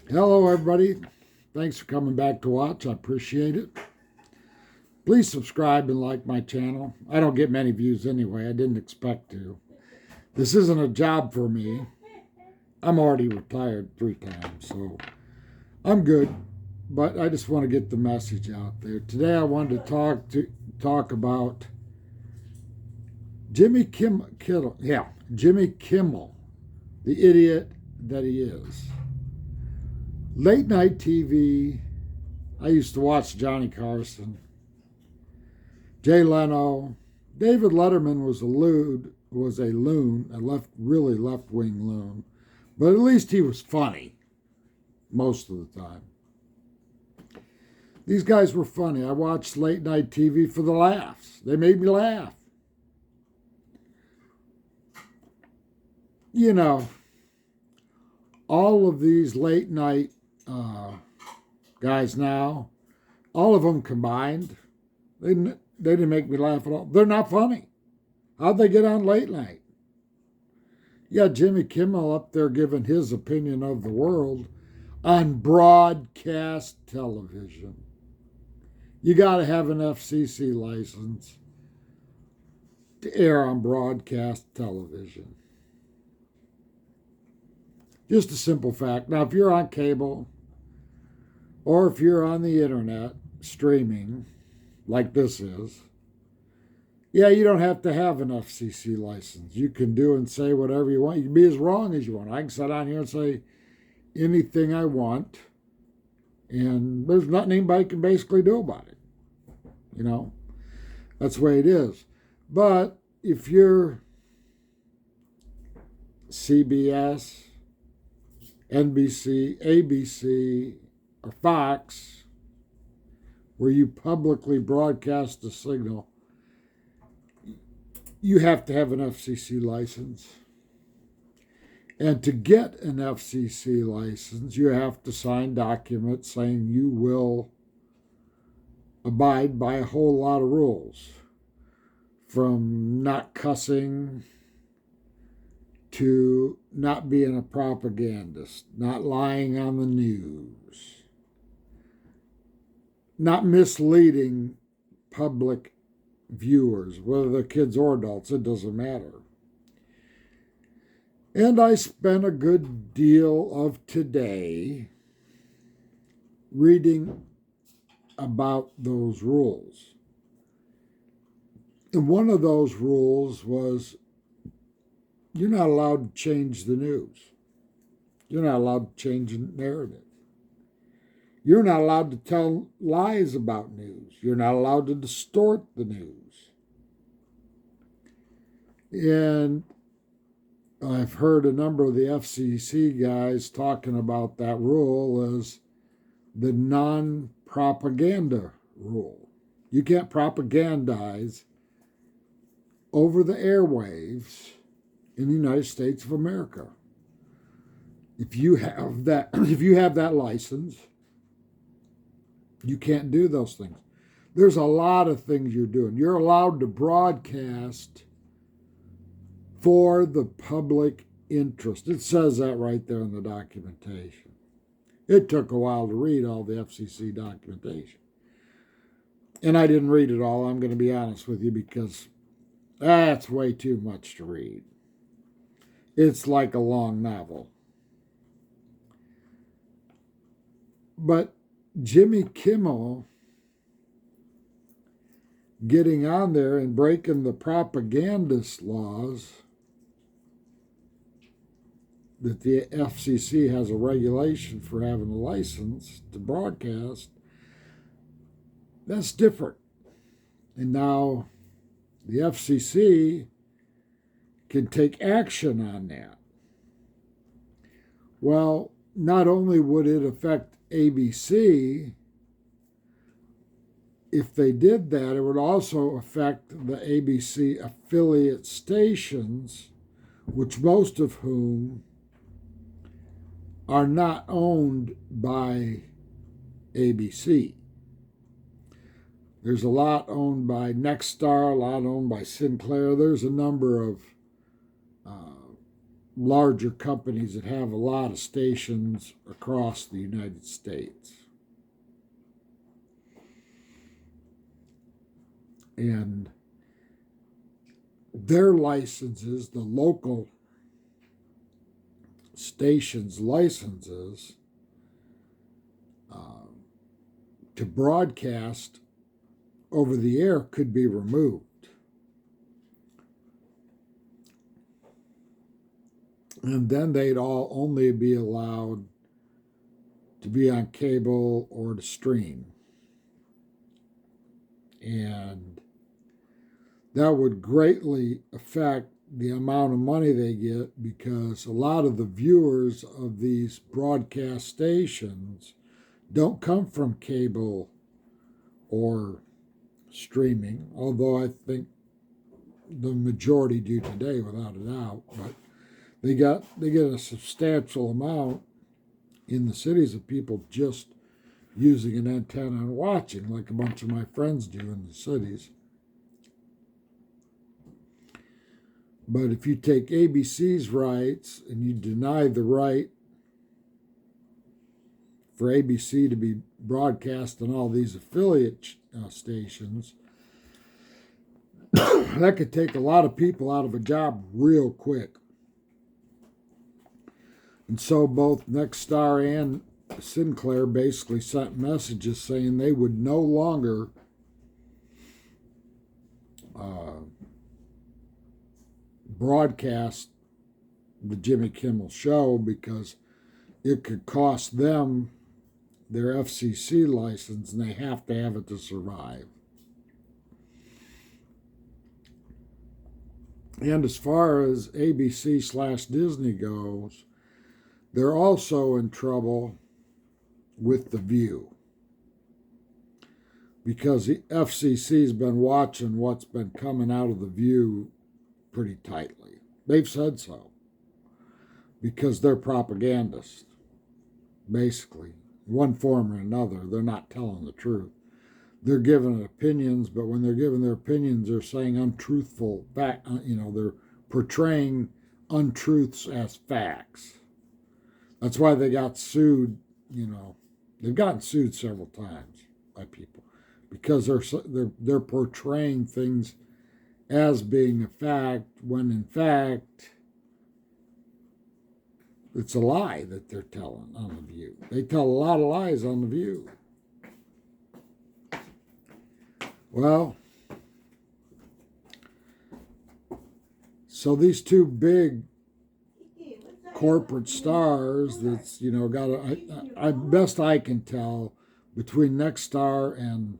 Hello, everybody. Thanks for coming back to watch. I appreciate it. Please subscribe and like my channel. I don't get many views anyway. I didn't expect to. This isn't a job for me. I'm already retired 3 times, so I'm good. But I just want to get the message out there. Today I wanted to talk about Jimmy Kimmel, the idiot that he is. Late night TV. I used to watch Johnny Carson, Jay Leno. David Letterman was a loon, really left wing loon, but at least he was funny most of the time. These guys were funny. I watched late night TV for the laughs. They made me laugh. You know, all of these late night guys now, all of them combined, they didn't make me laugh at all. They're not funny. How'd they get on late night? Yeah, Jimmy Kimmel up there giving his opinion of the world on broadcast television. You got to have an FCC license to air on broadcast television. Just a simple fact. Now, if you're on cable or if you're on the internet streaming like this is, yeah, you don't have to have an FCC license. You can do and say whatever you want. You can be as wrong as you want. I can sit on here and say anything I want, and there's nothing anybody can basically do about it. You know, that's the way it is. But if you're CBS, NBC, ABC, or Fox, where you publicly broadcast a signal, you have to have an FCC license. And to get an FCC license, you have to sign documents saying you will abide by a whole lot of rules, from not cussing to not being a propagandist, not lying on the news, not misleading public viewers, whether they're kids or adults, it doesn't matter. And I spent a good deal of today reading about those rules. And one of those rules was you're not allowed to change the news. You're not allowed to change the narrative. You're not allowed to tell lies about news. You're not allowed to distort the news. And I've heard a number of the FCC guys talking about that rule as the non-propaganda rule. You can't propagandize over the airwaves in the United States of America. If you have that license, you can't do those things. There's a lot of things you're doing. You're allowed to broadcast for the public interest. It says that right there in the documentation. It took a while to read all the FCC documentation. And I didn't read it all, I'm going to be honest with you, because that's way too much to read. It's like a long novel. But Jimmy Kimmel getting on there and breaking the propagandist laws that the FCC has a regulation for having a license to broadcast, that's different. And now the FCC can take action on that. Well, not only would it affect ABC, if they did that, it would also affect the ABC affiliate stations, which most of whom are not owned by ABC. There's a lot owned by Nexstar, a lot owned by Sinclair. There's a number of larger companies that have a lot of stations across the United States. And their licenses, the local stations' licenses, to broadcast over the air could be removed. And then they'd all only be allowed to be on cable or to stream. And that would greatly affect the amount of money they get, because a lot of the viewers of these broadcast stations don't come from cable or streaming, although I think the majority do today, without a doubt. But they get a substantial amount in the cities of people just using an antenna and watching, like a bunch of my friends do in the cities. But if you take ABC's rights and you deny the right for ABC to be broadcast on all these affiliate stations, that could take a lot of people out of a job real quick. And so both Nexstar and Sinclair basically sent messages saying they would no longer broadcast the Jimmy Kimmel Show, because it could cost them their FCC license, and they have to have it to survive. And as far as ABC/Disney goes, they're also in trouble with The View, because the FCC's been watching what's been coming out of The View pretty tightly. They've said so, because they're propagandists, basically. One form or another, they're not telling the truth. They're giving opinions, but when they're giving their opinions, they're saying untruthful fact. They're portraying untruths as facts. That's why they got sued. They've gotten sued several times by people, because they're portraying things as being a fact, when in fact it's a lie that they're telling on The View. They tell a lot of lies on The View. Well, so these two big corporate stars that's, best I can tell, between Nexstar and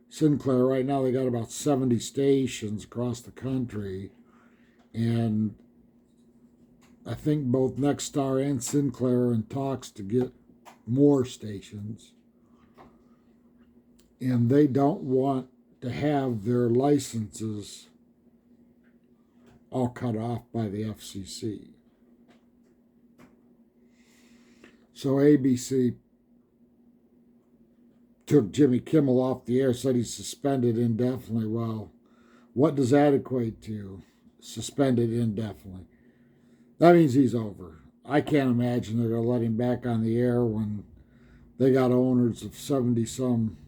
Sinclair right now, they got about 70 stations across the country. And I think both Nexstar and Sinclair are in talks to get more stations. And they don't want to have their licenses all cut off by the FCC. So ABC took Jimmy Kimmel off the air, said he's suspended indefinitely. Well, what does that equate to? Suspended indefinitely. That means he's over. I can't imagine they're going to let him back on the air when they got owners of 70-some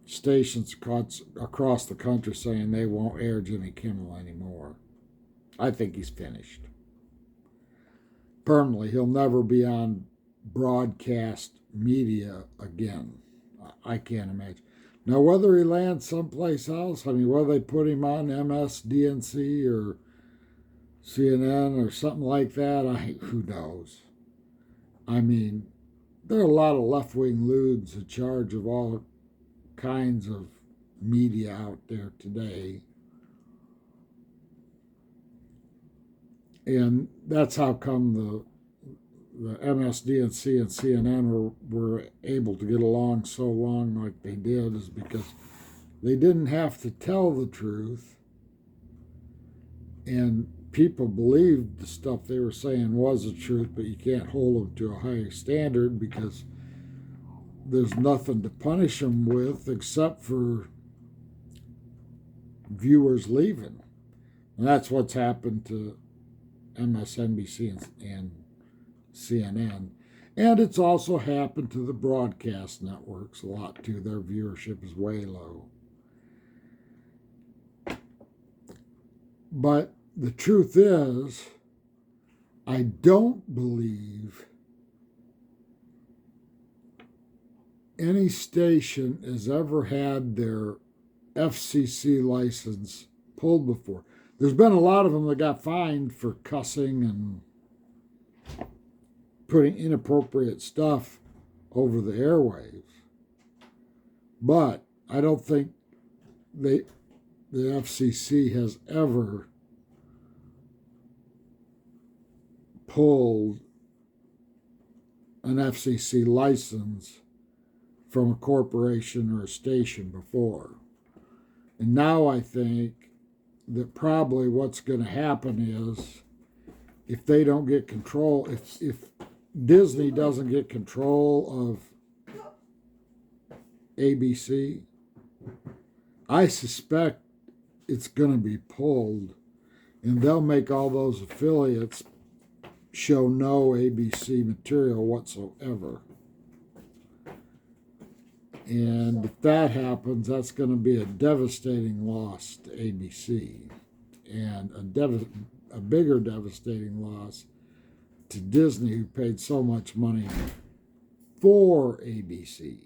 stations across the country saying they won't air Jimmy Kimmel anymore. I think he's finished. Permanently, he'll never be on broadcast media again. I can't imagine. Now, whether he lands someplace else, whether they put him on MSDNC or CNN or something like that, who knows? There are a lot of left-wing lewds in charge of all kinds of media out there today. And that's how come the MSDNC and CNN were able to get along so long like they did, is because they didn't have to tell the truth, and people believed the stuff they were saying was the truth, but you can't hold them to a higher standard because there's nothing to punish them with except for viewers leaving. And that's what's happened to MSNBC and CNN. And it's also happened to the broadcast networks a lot too. Their viewership is way low. But the truth is, I don't believe any station has ever had their FCC license pulled before. There's been a lot of them that got fined for cussing and putting inappropriate stuff over the airwaves. But I don't think the FCC has ever pulled an FCC license from a corporation or a station before. And now I think that probably what's going to happen is if they don't get control, if Disney doesn't get control of ABC, I suspect it's going to be pulled, and they'll make all those affiliates show no ABC material whatsoever. And if that happens, that's going to be a devastating loss to ABC, and a bigger devastating loss to Disney, who paid so much money for ABC.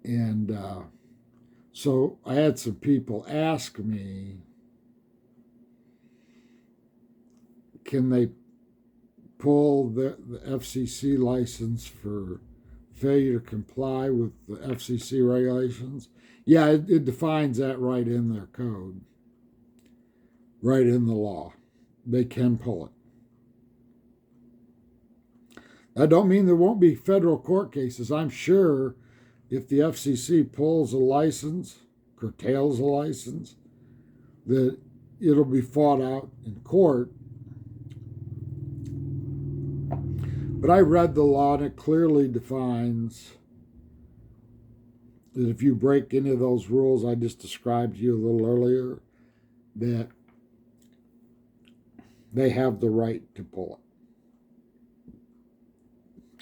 And so I had some people ask me, can they pull the FCC license for failure to comply with the FCC regulations? Yeah, it defines that right in their code, right in the law. They can pull it. That don't mean there won't be federal court cases. I'm sure if the FCC pulls a license, curtails a license, that it'll be fought out in court. But I read the law, and it clearly defines that if you break any of those rules I just described to you a little earlier, that they have the right to pull it.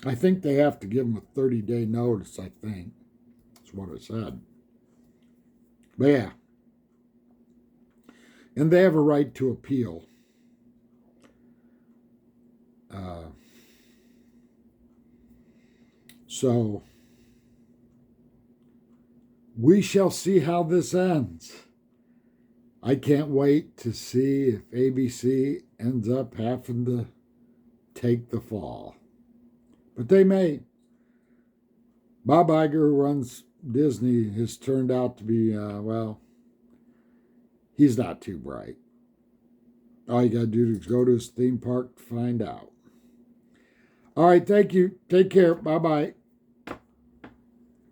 I think they have to give them a 30-day notice, I think. That's what it said. But yeah. And they have a right to appeal. So we shall see how this ends. I can't wait to see if ABC ends up having to take the fall. But they may. Bob Iger, who runs Disney, has turned out to be, he's not too bright. All you got to do is go to his theme park to find out. All right, thank you. Take care. Bye-bye.